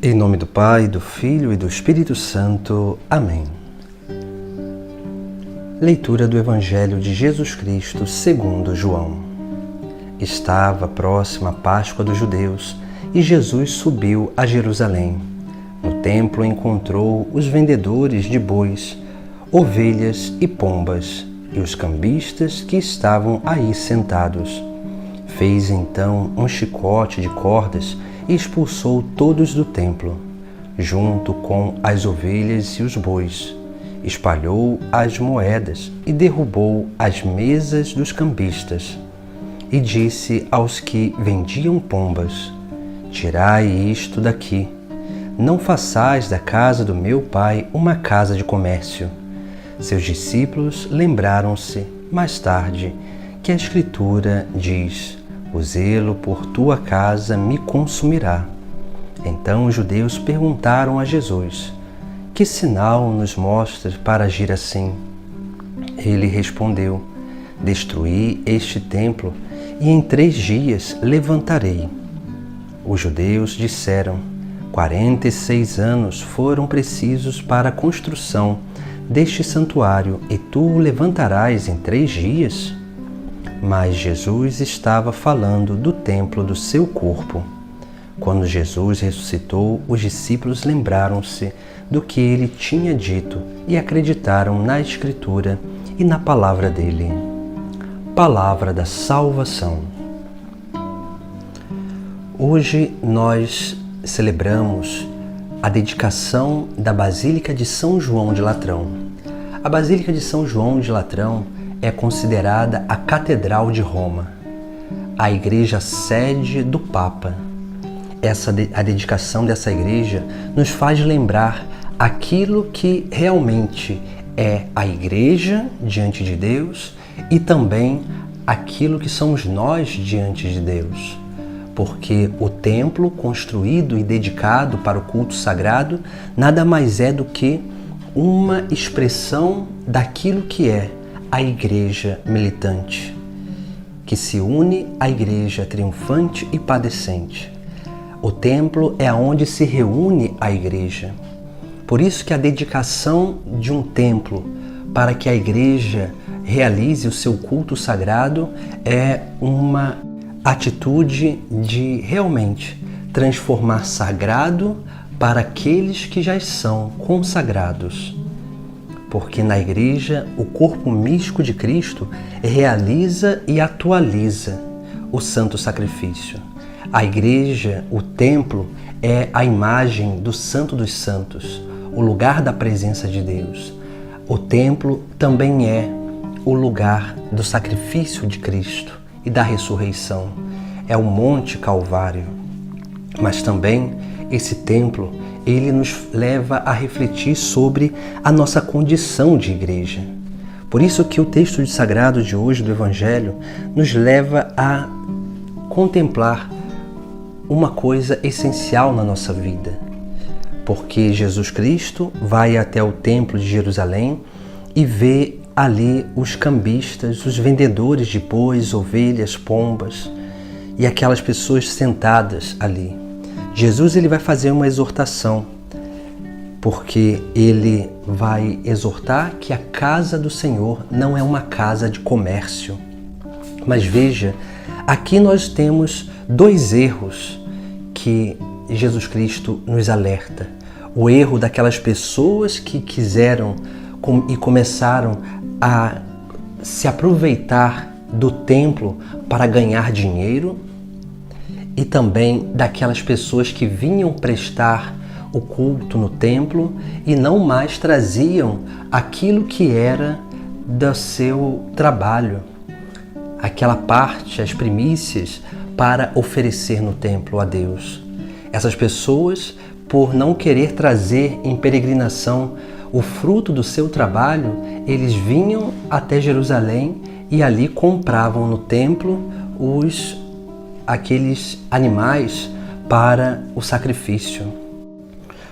Em nome do Pai, do Filho e do Espírito Santo. Amém. Leitura do Evangelho de Jesus Cristo segundo João. Estava próxima a Páscoa dos judeus e Jesus subiu a Jerusalém. No templo encontrou os vendedores de bois, ovelhas e pombas e os cambistas que estavam aí sentados. Fez então um chicote de cordas e expulsou todos do templo, junto com as ovelhas e os bois. Espalhou as moedas e derrubou as mesas dos cambistas. E disse aos que vendiam pombas: Tirai isto daqui. Não façais da casa do meu pai uma casa de comércio. Seus discípulos lembraram-se, mais tarde, que a Escritura diz: O zelo por tua casa me consumirá. Então os judeus perguntaram a Jesus: Que sinal nos mostra para agir assim? Ele respondeu: Destruí este templo e em 3 dias levantarei. Os judeus disseram: 46 anos foram precisos para a construção deste santuário e tu o levantarás em 3 dias? Mas Jesus estava falando do templo do seu corpo. Quando Jesus ressuscitou, os discípulos lembraram-se do que ele tinha dito e acreditaram na Escritura e na palavra dele. Palavra da salvação. Hoje nós celebramos a dedicação da Basílica de São João de Latrão. A Basílica de São João de Latrão é considerada a Catedral de Roma, a igreja sede do Papa. A dedicação dessa igreja nos faz lembrar aquilo que realmente é a igreja diante de Deus e também aquilo que somos nós diante de Deus. Porque o templo construído e dedicado para o culto sagrado nada mais é do que uma expressão daquilo que é a igreja militante, que se une à igreja triunfante e padecente. O templo é onde se reúne a igreja. Por isso que a dedicação de um templo para que a igreja realize o seu culto sagrado é uma atitude de realmente transformar sagrado para aqueles que já são consagrados. Porque na igreja o corpo místico de Cristo realiza e atualiza o santo sacrifício. A igreja, o templo, é a imagem do Santo dos Santos, o lugar da presença de Deus. O templo também é o lugar do sacrifício de Cristo e da ressurreição. É o Monte Calvário. Mas também esse templo, ele nos leva a refletir sobre a nossa condição de igreja. Por isso que o texto sagrado de hoje do Evangelho nos leva a contemplar uma coisa essencial na nossa vida. Porque Jesus Cristo vai até o templo de Jerusalém e vê ali os cambistas, os vendedores de bois, ovelhas, pombas e aquelas pessoas sentadas ali. Jesus ele vai fazer uma exortação, porque ele vai exortar que a casa do Senhor não é uma casa de comércio. Mas veja, aqui nós temos 2 erros que Jesus Cristo nos alerta. O erro daquelas pessoas que quiseram e começaram a se aproveitar do templo para ganhar dinheiro, e também daquelas pessoas que vinham prestar o culto no templo e não mais traziam aquilo que era do seu trabalho, aquela parte, as primícias, para oferecer no templo a Deus. Essas pessoas, por não querer trazer em peregrinação o fruto do seu trabalho, eles vinham até Jerusalém e ali compravam no templo aqueles animais para o sacrifício.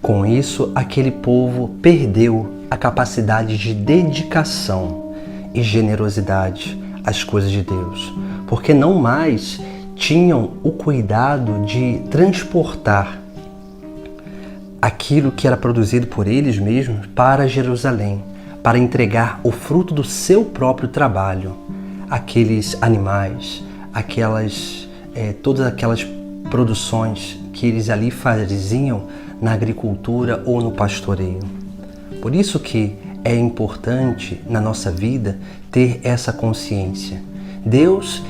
Com isso, aquele povo perdeu a capacidade de dedicação e generosidade às coisas de Deus, porque não mais tinham o cuidado de transportar aquilo que era produzido por eles mesmos para Jerusalém, para entregar o fruto do seu próprio trabalho, aqueles animais, todas aquelas produções que eles ali faziam na agricultura ou no pastoreio. Por isso que é importante na nossa vida ter essa consciência. Deus,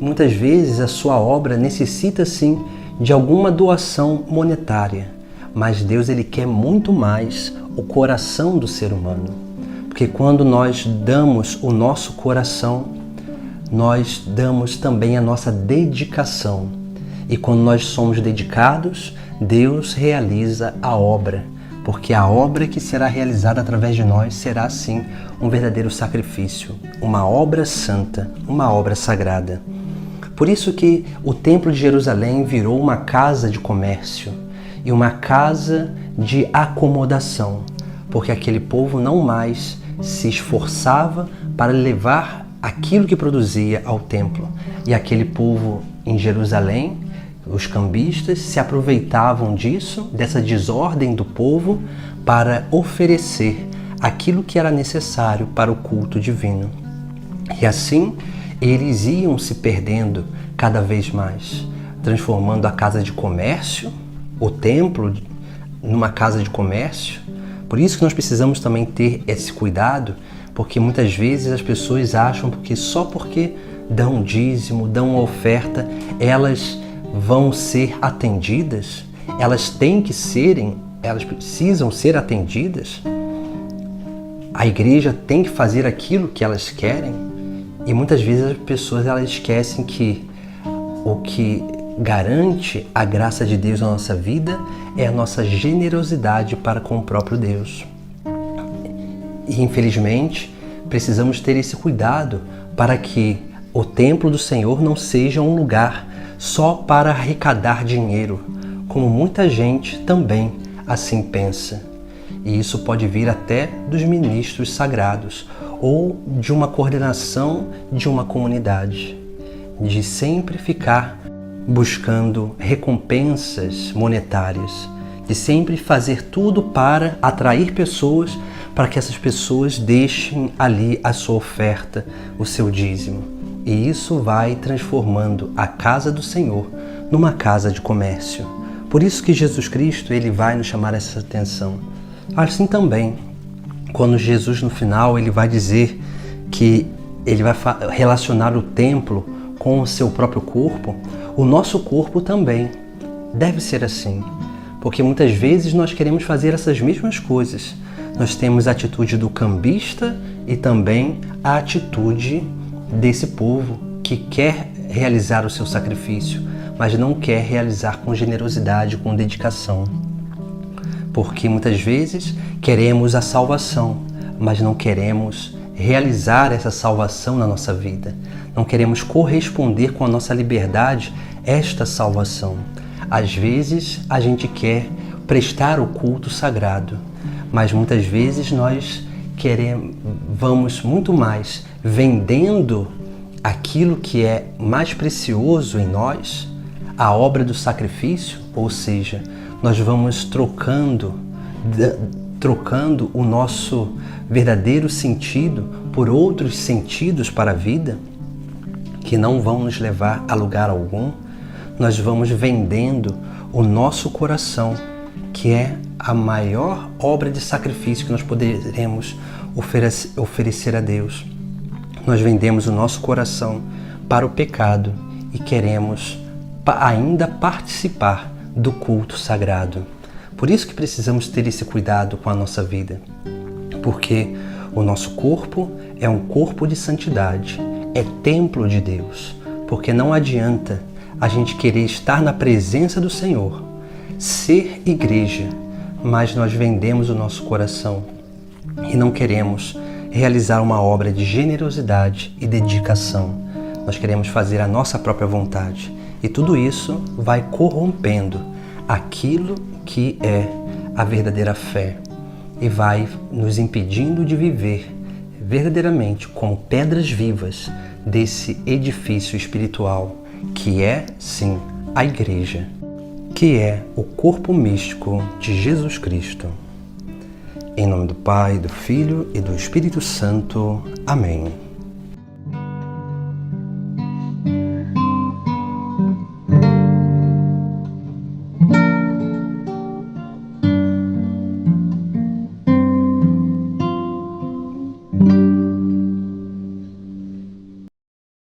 muitas vezes a sua obra necessita sim de alguma doação monetária, mas Deus quer muito mais o coração do ser humano. Porque quando nós damos o nosso coração, nós damos também a nossa dedicação. E quando nós somos dedicados, Deus realiza a obra, porque a obra que será realizada através de nós será sim um verdadeiro sacrifício, uma obra santa, uma obra sagrada. Por isso que o Templo de Jerusalém virou uma casa de comércio e uma casa de acomodação, porque aquele povo não mais se esforçava para levar aquilo que produzia ao templo. E aquele povo em Jerusalém, os cambistas, se aproveitavam disso, dessa desordem do povo, para oferecer aquilo que era necessário para o culto divino. E assim, eles iam se perdendo cada vez mais, transformando a casa de comércio, o templo, numa casa de comércio. Por isso que nós precisamos também ter esse cuidado, porque muitas vezes as pessoas acham que só porque dão dízimo, dão uma oferta, elas vão ser atendidas, elas precisam ser atendidas. A igreja tem que fazer aquilo que elas querem. E muitas vezes as pessoas esquecem que o que garante a graça de Deus na nossa vida é a nossa generosidade para com o próprio Deus. E infelizmente precisamos ter esse cuidado para que o templo do Senhor não seja um lugar só para arrecadar dinheiro, como muita gente também assim pensa. E isso pode vir até dos ministros sagrados ou de uma coordenação de uma comunidade, de sempre ficar buscando recompensas monetárias, de sempre fazer tudo para atrair pessoas, para que essas pessoas deixem ali a sua oferta, o seu dízimo. E isso vai transformando a casa do Senhor numa casa de comércio. Por isso que Jesus Cristo vai nos chamar essa atenção. Assim também, quando Jesus no final vai dizer que ele vai relacionar o templo com o seu próprio corpo, o nosso corpo também deve ser assim. Porque muitas vezes nós queremos fazer essas mesmas coisas. Nós temos a atitude do cambista e também a atitude desse povo que quer realizar o seu sacrifício, mas não quer realizar com generosidade, com dedicação. Porque muitas vezes queremos a salvação, mas não queremos realizar essa salvação na nossa vida. Não queremos corresponder com a nossa liberdade esta salvação. Às vezes a gente quer prestar o culto sagrado, mas muitas vezes nós vamos muito mais vendendo aquilo que é mais precioso em nós, a obra do sacrifício, ou seja, nós vamos trocando o nosso verdadeiro sentido por outros sentidos para a vida, que não vão nos levar a lugar algum. Nós vamos vendendo o nosso coração, que é a maior obra de sacrifício que nós poderemos oferecer a Deus. Nós vendemos o nosso coração para o pecado e queremos ainda participar do culto sagrado. Por isso que precisamos ter esse cuidado com a nossa vida, porque o nosso corpo é um corpo de santidade, é templo de Deus, porque não adianta a gente querer estar na presença do Senhor, ser igreja, mas nós vendemos o nosso coração e não queremos realizar uma obra de generosidade e dedicação. Nós queremos fazer a nossa própria vontade e tudo isso vai corrompendo aquilo que é a verdadeira fé e vai nos impedindo de viver verdadeiramente como pedras vivas desse edifício espiritual que é, sim, a igreja. que é o corpo místico de Jesus Cristo. Em nome do Pai, do Filho e do Espírito Santo. Amém.